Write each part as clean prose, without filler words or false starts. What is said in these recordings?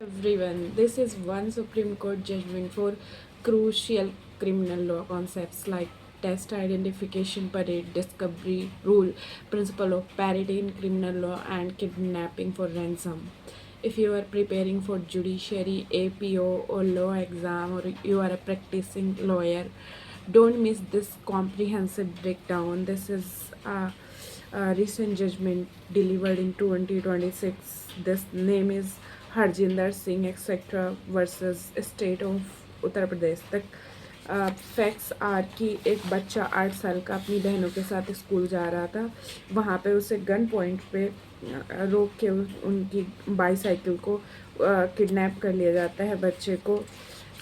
Everyone, this is one Supreme Court judgment for crucial criminal law concepts like test identification, parade, discovery rule, principle of parity in criminal law, and kidnapping for ransom. If you are preparing for judiciary, APO, or law exam, or you are a practicing lawyer, don't miss this comprehensive breakdown. This is a recent judgment delivered in 2026. This name is Harjinder Singh etc. versus state of Uttar Pradesh तक। Facts are कि एक बच्चा 8 साल का अपनी बहनों के साथ स्कूल जा रहा था। वहाँ पे उसे गन पॉइंट पे रोक के उनकी बाईसाइकिल को किडनैप कर लिया जाता है बच्चे को।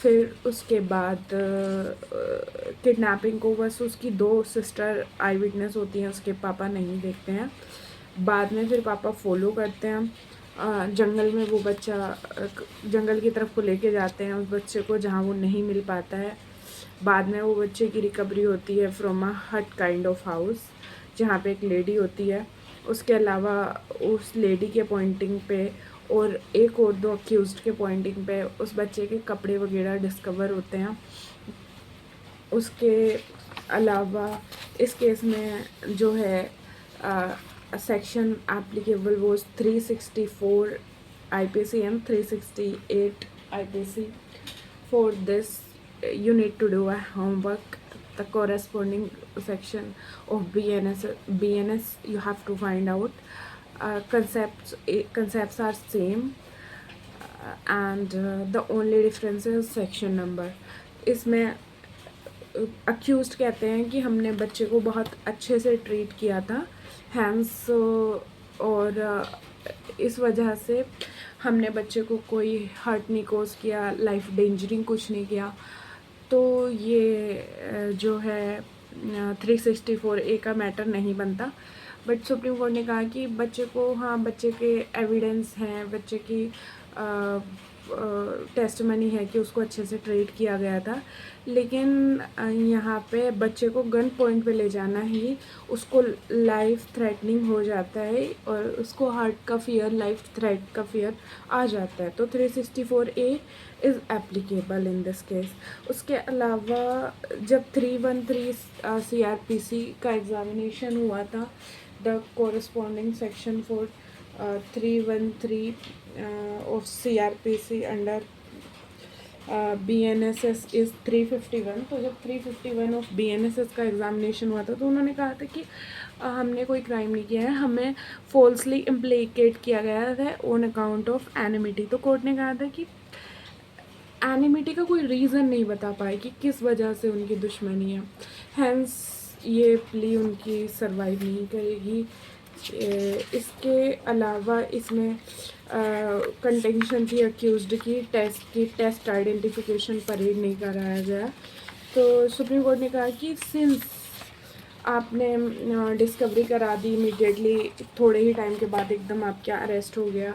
फिर उसके बाद किडनैपिंग को बस उसकी 2 सिस्टर आई विटनेस होती हैं, उसके पापा नहीं देखते हैं। बाद में फिर पापा फॉलो करते हैं जंगल में। वो बच्चा जंगल की तरफ को लेके जाते हैं उस बच्चे को, जहाँ वो नहीं मिल पाता है। बाद में वो बच्चे की रिकवरी होती है फ्रॉम अ हट काइंड ऑफ हाउस, जहाँ पे एक लेडी होती है। उसके अलावा उस लेडी के पॉइंटिंग पे और एक और 2 अक्यूज्ड के पॉइंटिंग पे उस बच्चे के कपड़े वगैरह डिस्कवर होते हैं। उसके अलावा इस केस में जो है सेक्शन एप्लीकेबल वो 364 IPC and 368 IPC. For this you need to do a homework. The corresponding section of BNS you have to find out. Concepts are same and the only difference is section number. इसमें accused कहते हैं कि हमने बच्चे को बहुत अच्छे से ट्रीट किया था हैंस, और इस वजह से हमने बच्चे को कोई हर्ट नहीं कोज किया, लाइफ डेंजरिंग कुछ नहीं किया। तो ये जो है 364A का मैटर नहीं बनता। बट सुप्रीम कोर्ट ने कहा कि बच्चे को, हाँ बच्चे के एविडेंस हैं, बच्चे की टेस्टमनी है कि उसको अच्छे से ट्रीट किया गया था, लेकिन यहाँ पे बच्चे को गन पॉइंट पे ले जाना ही उसको लाइफ थ्रेटनिंग हो जाता है और उसको हार्ट का फियर, लाइफ थ्रेट का फियर आ जाता है। तो 364A is applicable in this case. उसके अलावा जब 313 CRPC का एग्ज़ामिनेशन हुआ था, the corresponding section for 313 of CRPC under BNSS is 351। तो जब 351 ऑफ BNSS का एग्ज़ामिनेशन हुआ था तो उन्होंने कहा था कि हमने कोई क्राइम नहीं किया है, हमें फॉल्सली इम्प्लीकेट किया गया है ऑन अकाउंट ऑफ एनिमिटी। तो कोर्ट ने कहा था कि एनिमिटी का कोई रीज़न नहीं बता पाए कि किस वजह से उनकी दुश्मनी है, हैंस ये प्ली उनकी सरवाइव नहीं करेगी। इसके अलावा इसमें कंटेंशन थी अक्यूज्ड की टेस्ट आइडेंटिफिकेशन परेड नहीं कराया गया। तो सुप्रीम कोर्ट ने कहा कि सिंस आपने डिस्कवरी करा दी इमीडिएटली, थोड़े ही टाइम के बाद एकदम आपका अरेस्ट हो गया,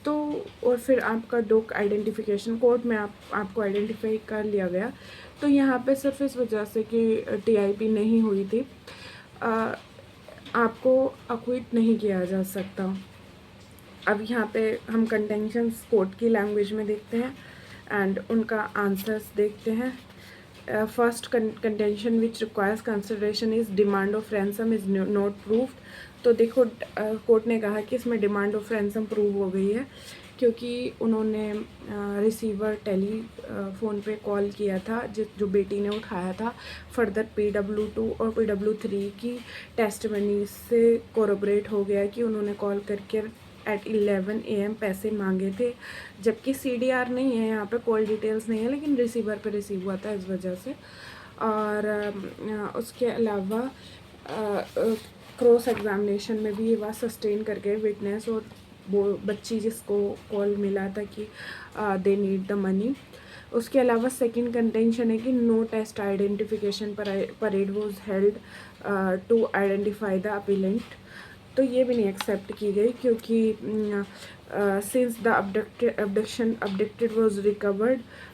तो और फिर आपका डॉक आइडेंटिफिकेशन कोर्ट में आपको आइडेंटिफाई कर लिया गया, तो यहाँ पे सिर्फ इस वजह से कि TIP नहीं हुई थी आपको अक्विट नहीं किया जा सकता। अब यहाँ पे हम कंटेंशंस कोर्ट की लैंग्वेज में देखते हैं एंड उनका आंसर्स देखते हैं। First contention which requires consideration is demand of ransom is not proved. तो देखो कोर्ट ने कहा कि इसमें डिमांड ऑफ रैंसम प्रूव हो गई है क्योंकि उन्होंने रिसीवर टेलीफोन पे कॉल किया था जो बेटी ने उठाया था। फर्दर PW2 और PW3 की टेस्टमनी से कोरोबरेट हो गया कि उन्होंने कॉल करके एट 11 AM पैसे मांगे थे, जबकि CDR नहीं है यहाँ पे, कॉल डिटेल्स नहीं है, लेकिन रिसीवर पे रिसीव हुआ था इस वजह से। और उसके अलावा क्रॉस एग्जामिनेशन में भी ये बात सस्टेन कर गए विटनेस और वो बच्ची जिसको कॉल मिला था कि दे नीड द मनी। उसके अलावा सेकंड कंटेंशन है कि no test identification parade was held to identify the appellant. तो ये भी नहीं एक्सेप्ट की गई क्योंकि since the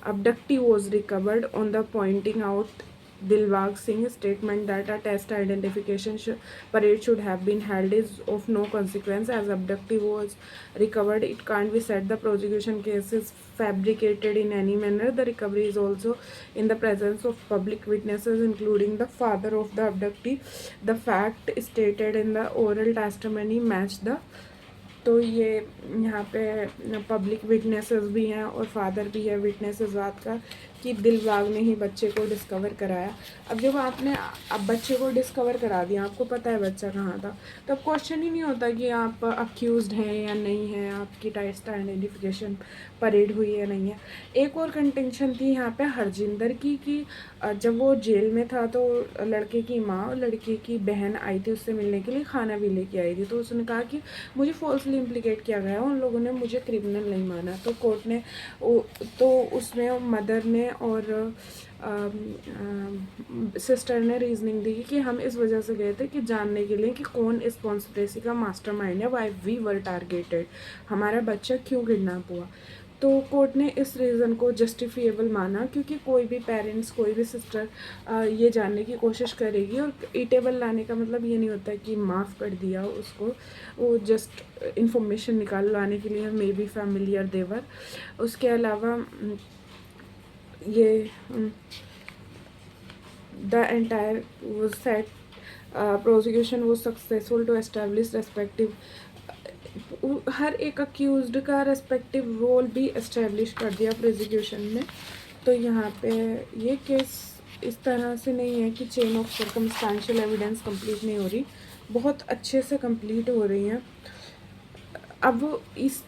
abducted was recovered on the pointing out Dilbag Singh's statement that a test identification parade should have been held is of no consequence as abductee was recovered. It can't be said the prosecution case is fabricated in any manner. The recovery is also in the presence of public witnesses, including the father of the abductee. The fact stated in the oral testimony matched the तो ये यहाँ पे public witnesses भी हैं और father भी है witness इस बात का कि दिलबाग ने ही बच्चे को डिस्कवर कराया। अब जब आपने अब बच्चे को डिस्कवर करा दिया, आपको पता है बच्चा कहाँ था, तो अब क्वेश्चन ही नहीं होता कि आप अक्यूज़्ड हैं या नहीं हैं, आपकी टेस्ट आइडेंटिफिकेशन परेड हुई है नहीं है। एक और कंटेंशन थी यहाँ पे हरजिंदर की कि जब वो जेल में था तो लड़के की माँ और लड़के की बहन आई थी उससे मिलने के लिए, खाना भी लेके आई थी। तो उसने कहा कि मुझे फॉल्सली इम्प्लिकेट किया गया, उन लोगों ने मुझे क्रिमिनल नहीं माना। तो कोर्ट ने तो उसमें मदर ने और सिस्टर ने रीजनिंग दी कि हम इस वजह से गए थे कि जानने के लिए कि कौन इस कॉन्स्पिरेसी का मास्टरमाइंड है, वाई वी वर टारगेटेड, हमारा बच्चा क्यों किडनैप हुआ। तो कोर्ट ने इस रीज़न को जस्टिफिएबल माना क्योंकि कोई भी पेरेंट्स, कोई भी सिस्टर ये जानने की कोशिश करेगी, और ईटेबल लाने का मतलब ये नहीं होता कि माफ़ कर दिया उसको, वो जस्ट इंफॉर्मेशन निकाल लाने के लिए मे बी फैमिलियर देवर। उसके अलावा ये द एंटायर वो सेट प्रोसिक्यूशन वो सक्सेसफुल टू एस्टेब्लिश रेस्पेक्टिव, हर एक अक्यूज्ड का रेस्पेक्टिव रोल भी एस्टेब्लिश कर दिया प्रोसिक्यूशन ने। तो यहाँ पे ये केस इस तरह से नहीं है कि chain of circumstantial evidence complete नहीं हो रही, बहुत अच्छे से कंप्लीट हो रही हैं। अब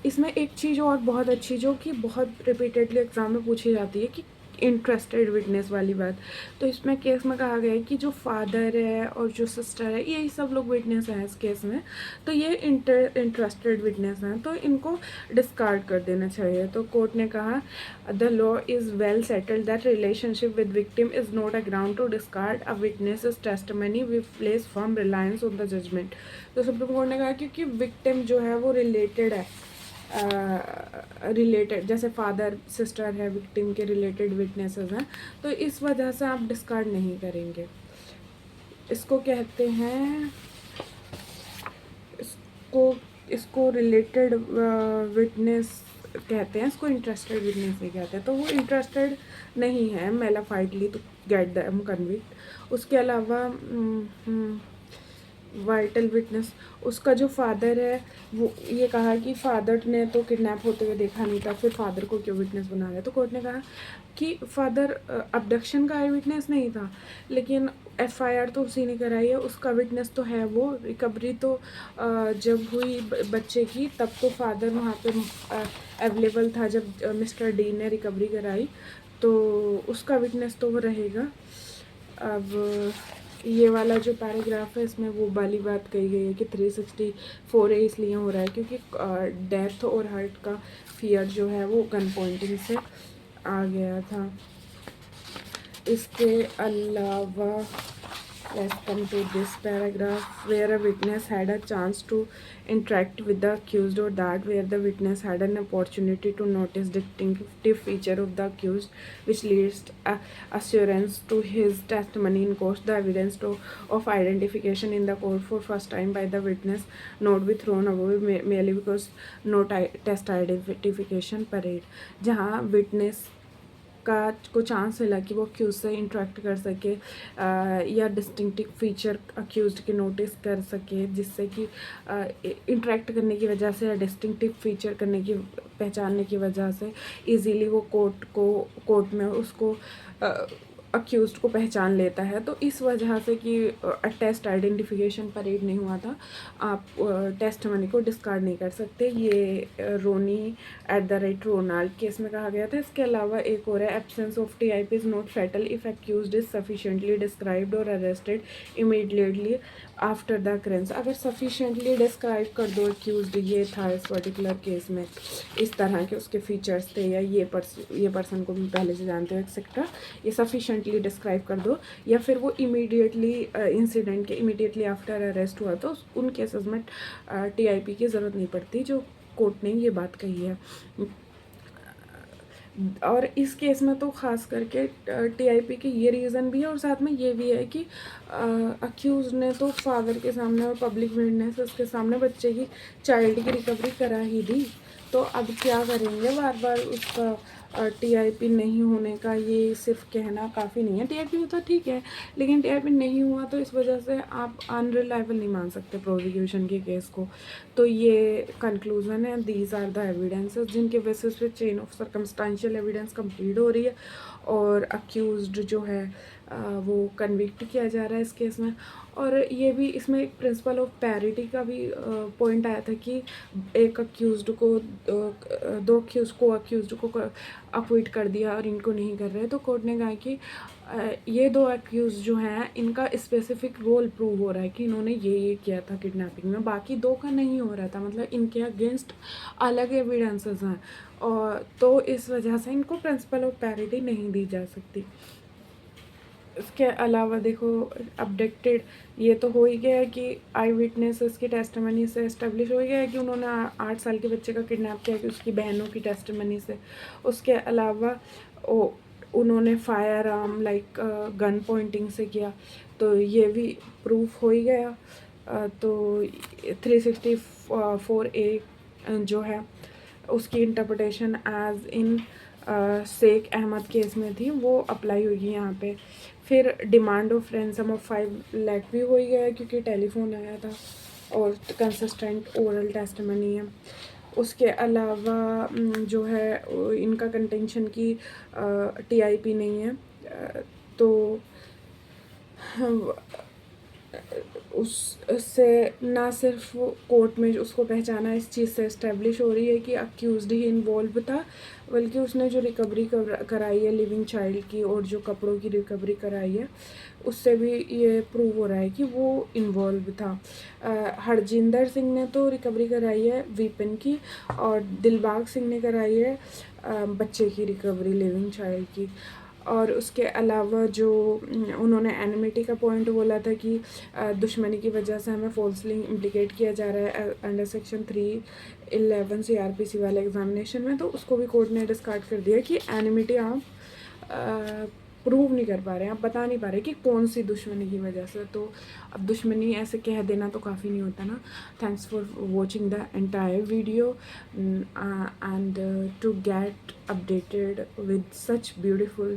इसमें एक चीज़ और बहुत अच्छी जो कि बहुत रिपीटेडली एग्ज़ाम में पूछी जाती है कि इंटरेस्टेड विटनेस वाली बात। तो इसमें केस में कहा गया है कि जो फादर है और जो सिस्टर है यही सब लोग विटनेस हैं इस केस में, तो ये इंटरेस्टेड विटनेस हैं, तो इनको डिस्कार्ड कर देना चाहिए। तो कोर्ट ने कहा the law is well settled that relationship with victim is not a ground to discard a witness testimony we place firm reliance on the judgment. तो सुप्रीम कोर्ट ने कहा क्योंकि विक्टिम जो है वो रिलेटेड है, रिलेटेड जैसे फादर सिस्टर है विक्टिम के रिलेटेड विटनेसेस हैं, तो इस वजह से आप डिस्कार्ड नहीं करेंगे। इसको कहते हैं इसको रिलेटेड विटनेस कहते हैं, इसको इंटरेस्टेड विटनेस नहीं कहते हैं। तो वो इंटरेस्टेड नहीं है मेलाफाइडली टू गेट देम कन्विक्ट। उसके अलावा वाइटल विटनेस, उसका जो फादर है वो ये कहा कि फादर ने तो किडनैप होते हुए देखा नहीं था, फिर फादर को क्यों विटनेस बना रहा है। तो कोर्ट ने कहा कि फादर अबडक्शन का आई विटनेस नहीं था, लेकिन एफआईआर तो उसी ने कराई है, उसका विटनेस तो है। वो रिकवरी तो जब हुई बच्चे की तब तो फादर वहाँ पे अवेलेबल था जब मिस्टर डी ने रिकवरी कराई, तो उसका विटनेस तो वो रहेगा। अब ये वाला जो पैराग्राफ है इसमें वो वाली बात कही गई है कि 364A इसलिए हो रहा है क्योंकि डेथ और हर्ट का फियर जो है वो गन पॉइंटिंग से आ गया था। इसके अलावा let's come to this paragraph where a witness had a chance to interact with the accused, or that where the witness had an opportunity to notice distinctive feature of the accused which leads assurance to his testimony in court. The evidence of identification in the court for first time by the witness not be thrown away merely because no test identification parade। जहाँ witness को chance मिला कि वो accused से interact कर सके या distinctive feature accused के नोटिस कर सके, जिससे कि इंटरेक्ट करने की वजह से या डिस्टिंक्टिव फीचर करने की पहचानने की वजह से इजीली वो कोर्ट में उसको अक्यूज्ड को पहचान लेता है। तो इस वजह से कि टेस्ट आइडेंटिफिकेशन परेड नहीं हुआ था, आप टेस्ट मनी को डिस्कार्ड नहीं कर सकते। ये रोनी @ रोनाल्ड केस में कहा गया था। इसके अलावा एक और है absence of TIP is not fatal if accused is sufficiently described और arrested immediately after the occurrence. अगर सफिशिएंटली डिस्क्राइब कर दो एक्यूज्ड ये था इस पर्टिकुलर केस में, इस तरह के उसके फीचर्स थे या ये पर्सन को भी पहले से जानते हो एक्सेट्रा, ये सफिशिएंटली डिस्क्राइब कर दो, या फिर वो इमीडिएटली इंसिडेंट के इमीडिएटली आफ्टर अरेस्ट हुआ, तो उन केसेस में TIP की ज़रूरत नहीं पड़ती, जो कोर्ट ने ये बात कही है। और इस केस में तो ख़ास करके टीआईपी के ये रीज़न भी है और साथ में ये भी है कि अक्यूज़ ने तो फादर के सामने और पब्लिक विटनेसेस के सामने बच्चे की चाइल्ड की रिकवरी करा ही दी, तो अब क्या करेंगे, बार बार उसका टीआईपी नहीं होने का ये सिर्फ कहना काफ़ी नहीं है। टीआईपी होता ठीक है, लेकिन टीआईपी नहीं हुआ तो इस वजह से आप अनरिलायबल नहीं मान सकते प्रोसिक्यूशन के केस को। तो ये कंक्लूजन है, दीज आर द एविडेंसेस जिनके बेसिस पे chain of circumstantial evidence complete हो रही है और अक्यूज्ड जो है वो कन्विक्ट किया जा रहा है इस केस में। और ये भी इसमें एक प्रिंसिपल ऑफ पैरिटी का भी पॉइंट आया था कि एक अक्यूज्ड को दो अक्यूज्ड को अक्विट कर दिया और इनको नहीं कर रहे, तो कोर्ट ने कहा कि ये दो अक्यूज जो हैं इनका स्पेसिफिक रोल प्रूव हो रहा है कि इन्होंने ये किया था किडनैपिंग में, बाकी दो का नहीं हो रहा था, मतलब इनके अगेंस्ट अलग एविडेंसेस हैं और तो इस वजह से इनको प्रिंसिपल ऑफ पैरिटी नहीं दी जा सकती। इसके अलावा देखो अबडक्टेड, ये तो हो ही गया है कि आई विटनेसेस की टेस्टिमनी से इस्टेब्लिश हो गया है कि उन्होंने 8 साल के बच्चे का किडनैप किया कि उसकी बहनों की टेस्टिमनी से। उसके अलावा उन्होंने firearm like gun pointing से किया, तो ये भी प्रूफ हो ही गया। तो 364A जो है उसकी interpretation as in Sheikh Ahmed case में थी, वो अप्लाई होगी यहाँ पे। फिर demand of ransom of 5 lakh भी हो ही गया क्योंकि टेलीफोन आया था और कंसिस्टेंट ओरल टेस्टिमनी है। उसके अलावा जो है इनका कंटेंशन की टीआईपी नहीं है, तो उससे ना सिर्फ कोर्ट में उसको पहचाना इस चीज़ से इस्टेब्लिश हो रही है कि अक्यूज्ड ही इन्वॉल्व था, बल्कि उसने जो रिकवरी कराई है लिविंग चाइल्ड की और जो कपड़ों की रिकवरी कराई है उससे भी ये प्रूव हो रहा है कि वो इन्वॉल्व था। हरजिंदर सिंह ने तो रिकवरी कराई है वीपन की और दिलबाग सिंह ने कराई है बच्चे की रिकवरी लिविंग चाइल्ड की। और उसके अलावा जो उन्होंने एनिमिटी का पॉइंट बोला था कि दुश्मनी की वजह से हमें फॉल्सली इम्प्लिकेट किया जा रहा है अंडर सेक्शन 311 CRPC वाले एग्जामिनेशन में, तो उसको भी कोर्ट ने डिस्कार्ड कर दिया कि एनिमिटी आप प्रूव नहीं कर पा रहे हैं, आप बता नहीं पा रहे कि कौन सी दुश्मनी की वजह से, तो अब दुश्मनी ऐसे कह देना तो काफ़ी नहीं होता ना। Thanks for watching the entire video and to get updated with such beautiful